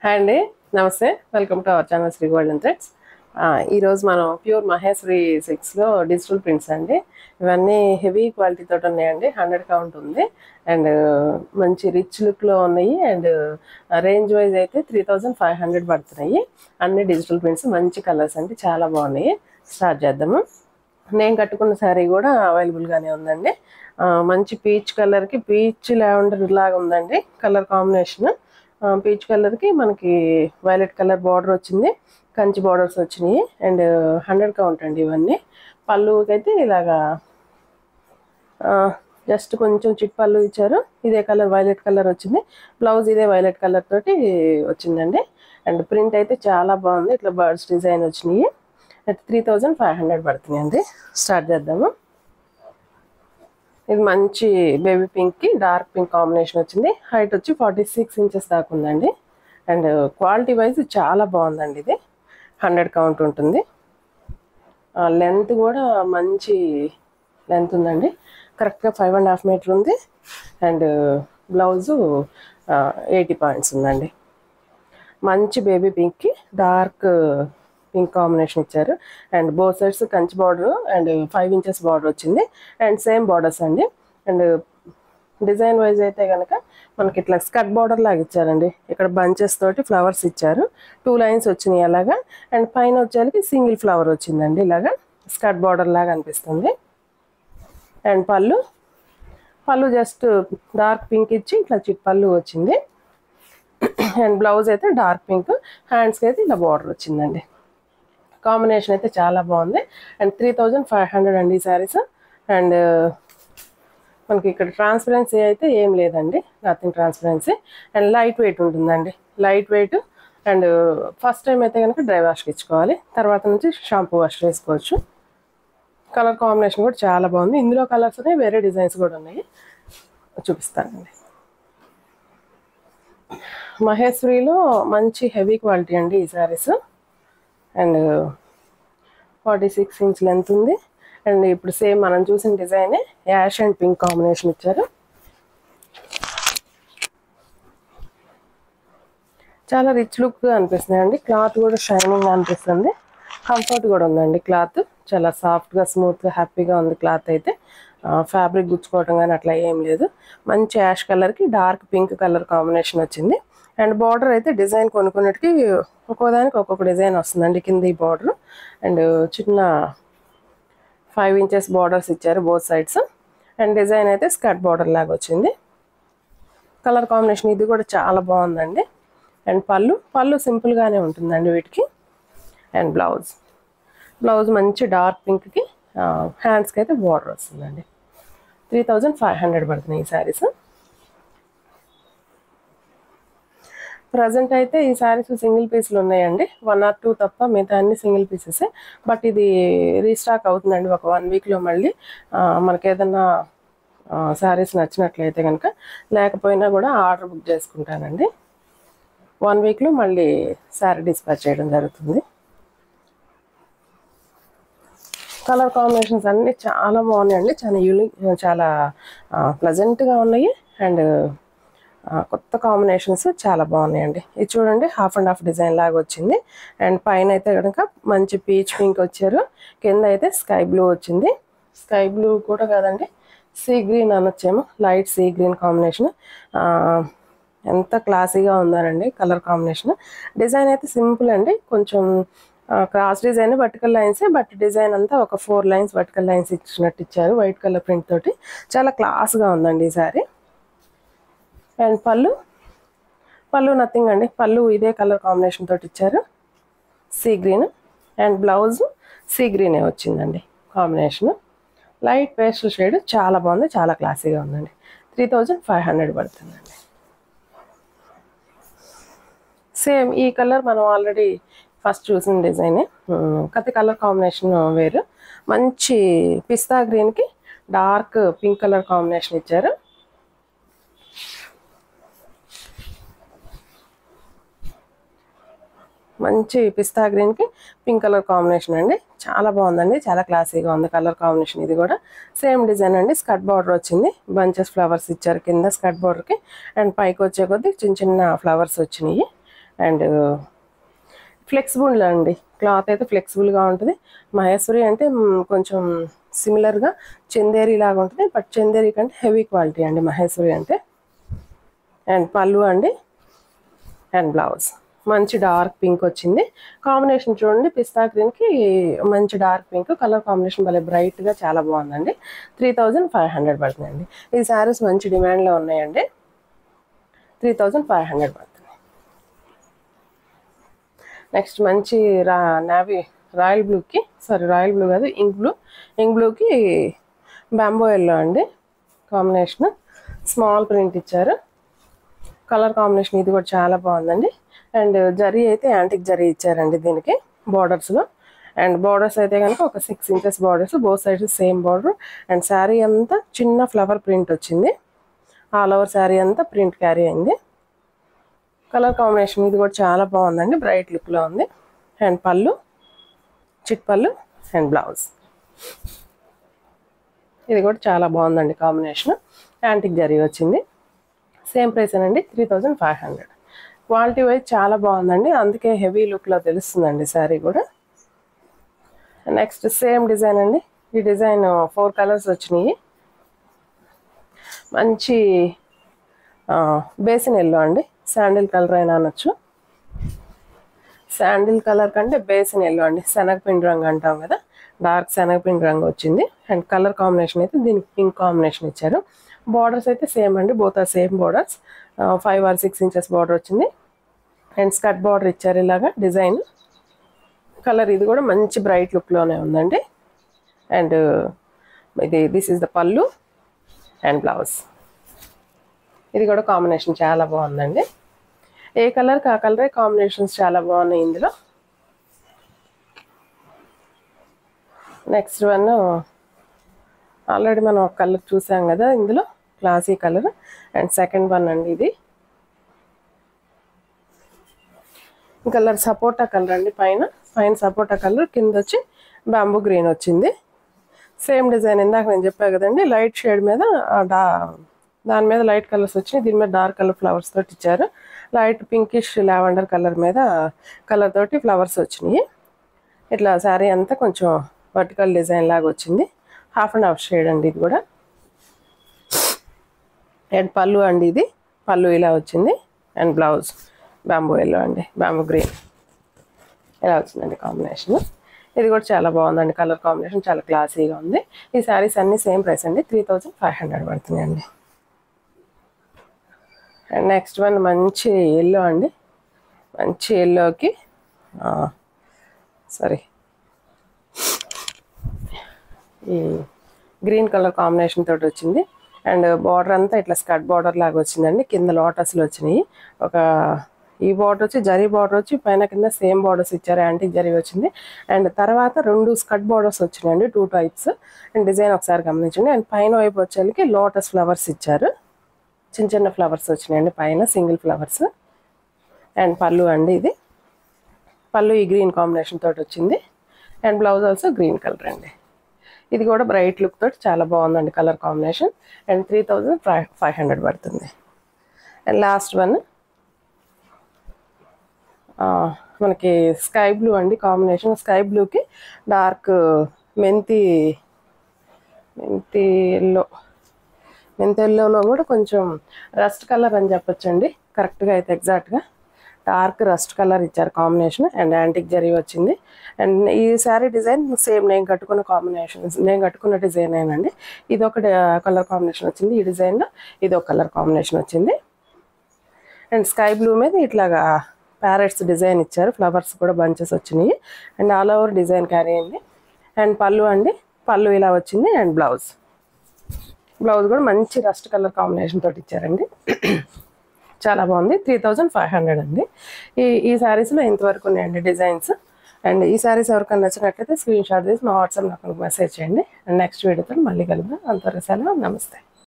Hi అండి, నమస్తే. Welcome to our channel Sri gold and threads. ఈరోజు మనం ప్యూర్ మహేశ్వరి సిక్స్లో డిజిటల్ ప్రింట్స్ అండి. ఇవన్నీ హెవీ క్వాలిటీ తోటి ఉన్నాయండి. 100 కౌంట్ ఉంది అండ్ మంచి రిచ్ లుక్లో ఉన్నాయి. అండ్ రేంజ్ వైజ్ అయితే 3500 పడుతున్నాయి. అన్ని డిజిటల్ ప్రింట్స్, మంచి కలర్స్ అండి, చాలా బాగున్నాయి. స్టార్ట్ చేద్దాము. నేను కట్టుకున్న శారీ కూడా అవైలబుల్గానే ఉందండి. మంచి పీచ్ కలర్కి పీచ్ లావెండర్ లాగా ఉందండి కలర్ కాంబినేషన్. పీచ్ కలర్కి మనకి వైలెట్ కలర్ బార్డర్ వచ్చింది, కంచి బార్డర్స్ వచ్చినాయి. అండ్ 100 కౌంట్ అండి ఇవన్నీ. పళ్ళుకి అయితే ఇలాగా జస్ట్ కొంచెం చిట్ పళ్ళు ఇచ్చారు. ఇదే కలర్ వైలెట్ కలర్ వచ్చింది. బ్లౌజ్ ఇదే వైలెట్ కలర్ తోటి వచ్చిందండి. అండ్ ప్రింట్ అయితే చాలా బాగుంది. ఇట్లా బర్డ్స్ డిజైన్ వచ్చినాయి. 3500 పడుతున్నాయి అండి. స్టార్ట్ చేద్దాము. ఇది మంచి బేబీ పింక్కి డార్క్ పింక్ కాంబినేషన్ వచ్చింది. హైట్ వచ్చి 46 ఇంచెస్ దాకా ఉందండి. అండ్ క్వాలిటీ వైజ్ చాలా బాగుందండి. ఇది 100 కౌంట్ ఉంటుంది. లెంత్ కూడా మంచి లెంత్ ఉందండి. కరెక్ట్గా 5.5 మీటర్ ఉంది. అండ్ బ్లౌజు 80 పాయింట్స్ ఉందండి. మంచి బేబీ పింక్కి డార్క్ పింక్ కాంబినేషన్ ఇచ్చారు. And both sides Kanchi border and 5 inches border వచ్చింది. అండ్ సేమ్ బార్డర్స్ అండి. అండ్ డిజైన్ వైజ్ అయితే కనుక మనకి ఇట్లా స్కర్ట్ బార్డర్ లాగా ఇచ్చారండి. ఇక్కడ బంచెస్ తోటి ఫ్లవర్స్ ఇచ్చారు. 2 లైన్స్ వచ్చినాయి అలాగా. అండ్ పైన వచ్చేసరికి సింగిల్ ఫ్లవర్ వచ్చిందండి. ఇలాగా స్కర్ట్ బార్డర్ లాగా అనిపిస్తుంది. అండ్ పళ్ళు జస్ట్ డార్క్ పింక్ ఇచ్చి ఇట్లా చిట్ పళ్ళు వచ్చింది. అండ్ బ్లౌజ్ అయితే డార్క్ పింక్, హ్యాండ్స్కి అయితే ఇలా బార్డర్ వచ్చిందండి. కాంబినేషన్ అయితే చాలా బాగుంది. అండ్ 3500 అండి ఈ శారీస్. అండ్ మనకి ఇక్కడ ట్రాన్స్పరెన్సీ అయితే ఏం లేదండి, nothing transparency. And light weight ఉంటుందండి, light weight. And first time అయితే కనుక డ్రై వాష్కి ఇచ్చుకోవాలి, తర్వాత నుంచి షాంపూ వాష్ వేసుకోవచ్చు. కలర్ కాంబినేషన్ కూడా చాలా బాగుంది. ఇందులో కలర్స్ ఉన్నాయి, వేరే డిజైన్స్ కూడా ఉన్నాయి, చూపిస్తానండి. మహేశ్వరిలో మంచి హెవీ క్వాలిటీ అండి ఈ శారీస్. అండ్ 46 ఇంచ్ లెంత్ ఉంది. అండ్ ఇప్పుడు సేమ్ మనం చూసిన డిజైనే యాష్ అండ్ పింక్ కాంబినేషన్ ఇచ్చారు. చాలా రిచ్ లుక్ అనిపిస్తుంది అండి. క్లాత్ కూడా షైనింగ్ అనిపిస్తుంది. కంఫర్ట్ కూడా ఉందండి. క్లాత్ చాలా సాఫ్ట్గా, స్మూత్గా, హ్యాపీగా ఉంది క్లాత్ అయితే. ఫ్యాబ్రిక్ గుచ్చుకోవడం కానీ అట్లా ఏం లేదు. మంచి యాష్ కలర్కి డార్క్ పింక్ కలర్ కాంబినేషన్ వచ్చింది. అండ్ బార్డర్ అయితే డిజైన్ కొన్నిటికి ఒక్కోదానికి ఒక్కొక్క డిజైన్ వస్తుందండి. కింద ఈ బార్డర్ అండ్ చిన్న 5 ఇంచెస్ బార్డర్స్ ఇచ్చారు బోత్ సైడ్స్. అండ్ డిజైన్ అయితే స్కర్ట్ బార్డర్ లాగా వచ్చింది. కలర్ కాంబినేషన్ ఇది కూడా చాలా బాగుందండి. అండ్ పళ్ళు సింపుల్గానే ఉంటుందండి వీటికి. అండ్ బ్లౌజ్ మంచి డార్క్ పింక్కి, హ్యాండ్స్కి అయితే బార్డర్ వస్తుందండి. 3500 పడుతున్నాయి ఈ శారీస్. ప్రజెంట్ అయితే ఈ శారీస్ సింగిల్ పీస్లు ఉన్నాయండి. 1 or 2 తప్ప మిగతా అన్ని సింగిల్ పీసెస్. బట్ ఇది రీస్టాక్ అవుతుందండి ఒక 1 వీక్లో. మళ్ళీ మనకి ఏదన్నా శారీస్ నచ్చినట్లయితే కనుక, లేకపోయినా కూడా ఆర్డర్ బుక్ చేసుకుంటానండి. 1 వీక్లో మళ్ళీ శారీ డిస్పాచ్ చేయడం జరుగుతుంది. కలర్ కాంబినేషన్స్ అన్నీ చాలా బాగున్నాయండి. చాలా యూనిక్, చాలా ప్లజెంట్గా ఉన్నాయి. అండ్ కొత్త కాంబినేషన్స్ చాలా బాగున్నాయండి. ఇది చూడండి, 1/2 డిజైన్ లాగా వచ్చింది. అండ్ పైన అయితే కనుక మంచి పీచ్ పింక్ వచ్చారు. కింద అయితే స్కై బ్లూ వచ్చింది. స్కై బ్లూ కూడా కాదండి, సీ గ్రీన్ అనొచ్చేమో, లైట్ సీ గ్రీన్ కాంబినేషన్. ఎంత క్లాసీగా ఉందనండి కలర్ కాంబినేషన్. డిజైన్ అయితే సింపుల్ అండి, కొంచెం cross design, vertical lines. But design అంతా ఒక 4 లైన్స్ వర్టికల్ లైన్స్ ఇచ్చినట్టు ఇచ్చారు, వైట్ కలర్ ప్రింట్ తోటి. చాలా క్లాస్గా ఉందండి ఈ సారీ. అండ్ పళ్ళు నథింగ్ అండి, పళ్ళు ఇదే కలర్ కాంబినేషన్ తోటి ఇచ్చారు, sea green. And blouse sea గ్రీనే వచ్చిందండి కాంబినేషన్. లైట్ పేస్టల్ షేడ్, చాలా బాగుంది, చాలా క్లాసీగా ఉందండి. 3500 పడుతుందండి. సేమ్ ఈ కలర్ మనం ఆల్రెడీ ఫస్ట్ చూసిన డిజైనే, కత్తి కలర్ కాంబినేషన్ వేరు. మంచి పిస్తా గ్రీన్కి డార్క్ పింక్ కలర్ కాంబినేషన్ ఇచ్చారు. మంచి పిస్తా గ్రీన్కి పింక్ కలర్ కాంబినేషన్ అండి. చాలా బాగుందండి, చాలా క్లాసీగా ఉంది కలర్ కాంబినేషన్. ఇది కూడా సేమ్ డిజైన్ అండి. స్కర్ట్ బార్డర్ వచ్చింది, బంచెస్ ఫ్లవర్స్ ఇచ్చారు కింద స్కర్ట్ బార్డర్కి. అండ్ పైకి వచ్చే కొద్దీ చిన్న చిన్న ఫ్లవర్స్ వచ్చినాయి. అండ్ ఫ్లెక్సిబుల్ అండి, క్లాత్ అయితే ఫ్లెక్సిబుల్గా ఉంటుంది. మహేశ్వరి అంటే కొంచెం సిమిలర్గా చందేరి లాగా ఉంటుంది, బట్ చందేరి కంటే హెవీ క్వాలిటీ అండి మహేశ్వరి అంటే. అండ్ పళ్ళు అండి అండ్ బ్లౌజ్ మంచి డార్క్ పింక్ వచ్చింది. కాంబినేషన్ చూడండి, పిస్తా గ్రీన్కి మంచి డార్క్ పింక్ కలర్ కాంబినేషన్ భలే బ్రైట్గా చాలా బాగుందండి. 3500 పడుతుందండి. ఈ శారీస్ మంచి డిమాండ్లో ఉన్నాయండి. 3500 పడుతుంది. నెక్స్ట్ మంచి రాయల్ బ్లూకి, రాయల్ బ్లూ కాదు, ఇంక్ బ్లూకి బ్యాంబో ఎల్లో అండి కాంబినేషన్. స్మాల్ ప్రింట్ ఇచ్చారు. కలర్ కాంబినేషన్ ఇది కూడా చాలా బాగుందండి. అండ్ జరీ అయితే యాంటిక్ జరీ ఇచ్చారండి దీనికి బార్డర్స్లో. అండ్ బార్డర్స్ అయితే కనుక ఒక 6 inches borders, both sides same border. And sari అంతా చిన్న ఫ్లవర్ ప్రింట్ వచ్చింది. ఆల్ ఓవర్ శారీ అంతా ప్రింట్ క్యారీ అయింది. కలర్ కాంబినేషన్ ఇది కూడా చాలా బాగుందండి, బ్రైట్ లుక్లో ఉంది. అండ్ పళ్ళు చిట్ పళ్ళు అండ్ బ్లౌజ్ ఇది కూడా చాలా బాగుందండి కాంబినేషన్. యాంటిక్ జరీ వచ్చింది. సేమ్ ప్రైస్ అండి, 3500. క్వాలిటీ వైజ్ చాలా బాగుందండి, అందుకే హెవీ లుక్లో తెలుస్తుందండి శారీ కూడా. నెక్స్ట్ సేమ్ డిజైన్ అండి. ఈ డిజైన్ 4 కలర్స్ వచ్చినాయి. మంచి బేసిన్ ఎల్లో అండి, శాండిల్ కలర్ అయినా అనొచ్చు. శాండిల్ కలర్ కంటే బేసిన్ ఎల్లో అండి, శనగపిండి రంగు అంటాం కదా, డార్క్ శనగపిండి రంగు వచ్చింది. అండ్ కలర్ కాంబినేషన్ అయితే దీనికి పింక్ కాంబినేషన్ ఇచ్చారు. బార్డర్స్ అయితే సేమ్ అండి, both are same borders. 5 or 6 inches border వచ్చింది. అండ్ స్కర్ట్ బార్డర్ ఇచ్చారు ఇలాగా డిజైన్. కలర్ ఇది కూడా మంచి బ్రైట్ లుక్లోనే ఉందండి. అండ్ దిస్ ఈజ్ ద పళ్ళు అండ్ బ్లౌజ్. ఇది కూడా కాంబినేషన్ చాలా బాగుందండి. ఏ కలర్కి ఆ కలరే కాంబినేషన్స్ చాలా బాగున్నాయి ఇందులో. నెక్స్ట్ వన్ ఆల్రెడీ మనం ఒక కలర్ చూసాం కదా ఇందులో, classy colour. And second one అండి ఇది కలర్ సపోటా కలర్ అండి. పైన సపోటా కలర్, కింద వచ్చి బ్యాంబూ గ్రీన్ వచ్చింది. సేమ్ డిజైన్ ఇందాక నేను చెప్పాను కదండి, లైట్ షేడ్ మీద దాని మీద లైట్ కలర్స్ వచ్చినాయి, దీని మీద డార్క్ కలర్ ఫ్లవర్స్ తోటి ఇచ్చారు. లైట్ పింకిష్ లావెండర్ కలర్ మీద కలర్ తోటి ఫ్లవర్స్ వచ్చినాయి. ఇట్లా శారీ అంతా కొంచెం వర్టికల్ డిజైన్ లాగా వచ్చింది. 1/2 షేడ్ అండి ఇది కూడా. అండ్ పళ్ళు అండి, ఇది పళ్ళు ఇలా వచ్చింది. అండ్ బ్లౌజ్ బ్యాంబూ ఎల్లో అండి, బ్యాంబూ గ్రీన్ ఇలా వచ్చిందండి కాంబినేషన్. ఇది కూడా చాలా బాగుందండి, కలర్ కాంబినేషన్ చాలా క్లాసీగా ఉంది. ఈ శారీస్ అన్నీ సేమ్ ప్రైస్ అండి, 3500 పడుతున్నాయండి. అండ్ నెక్స్ట్ వన్ మంచి ఎల్లో అండి, మంచి ఎల్లోకి ఈ గ్రీన్ కలర్ కాంబినేషన్ తోటి వచ్చింది. అండ్ బార్డర్ అంతా ఇట్లా స్కర్ట్ బార్డర్ లాగా వచ్చిందండి, కింద లోటస్లు వచ్చినాయి. ఈ బార్డర్ వచ్చి జరీ బార్డర్ వచ్చి పైన కింద సేమ్ బార్డర్స్ ఇచ్చారు, యాంటిక్ జరీ వచ్చింది. అండ్ తర్వాత 2 స్కర్ట్ బార్డర్స్ వచ్చినాయండి, 2 టైప్స్. అండ్ డిజైన్ ఒకసారి గమనించండి. అండ్ పైన వైపు వచ్చేకి లోటస్ ఫ్లవర్స్ ఇచ్చారు, చిన్న చిన్న ఫ్లవర్స్ వచ్చినాయండి పైన, సింగిల్ ఫ్లవర్స్. అండ్ పళ్ళు అండి, ఇది పళ్ళు ఈ గ్రీన్ కాంబినేషన్ తోటి వచ్చింది. And blouse also green colour అండి. ఇది కూడా బ్రైట్ లుక్ తోటి చాలా బాగుందండి కలర్ కాంబినేషన్. అండ్ 3500 పడుతుంది. అండ్ లాస్ట్ వన్ మనకి స్కై బ్లూ అండి కాంబినేషన్. స్కై బ్లూకి డార్క్ మెంతి ఎల్లోలో కూడా కొంచెం రస్ట్ కలర్ అని చెప్పొచ్చండి, కరెక్ట్గా అయితే ఎగ్జాక్ట్గా డార్క్ రస్ట్ కలర్ ఇచ్చారు కాంబినేషన్. అండ్ యాంటిక్ జరీ వచ్చింది. అండ్ ఈ శారీ డిజైన్ సేమ్ నేను కట్టుకున్న డిజైన్ ఏనండి. ఇది ఒక కలర్ కాంబినేషన్ వచ్చింది, ఈ డిజైన్లో ఇది ఒక కలర్ కాంబినేషన్ వచ్చింది. అండ్ స్కై బ్లూ మీద ఇట్లాగా ప్యారెట్స్ డిజైన్ ఇచ్చారు, ఫ్లవర్స్ కూడా బంచెస్ వచ్చినాయి. And all over design carry అయింది. అండ్ పళ్ళు అండి, పళ్ళు ఇలా వచ్చింది. అండ్ బ్లౌజ్ కూడా మంచి రస్ట్ కలర్ కాంబినేషన్ తోటి ఇచ్చారండి, చాలా బాగుంది. 3500 అండి. ఈ శారీస్లో ఇంతవరకు ఉన్నాయండి డిజైన్స్. అండ్ ఈ శారీస్ ఎవరికైనా నచ్చినట్లయితే స్క్రీన్ షాట్ తీసి మా వాట్సాప్ నాకు మెసేజ్ చేయండి. అండ్ నెక్స్ట్ వీడియోతో మళ్ళీ కలుద్దాం. అంతవరకు సెలవు, నమస్తే.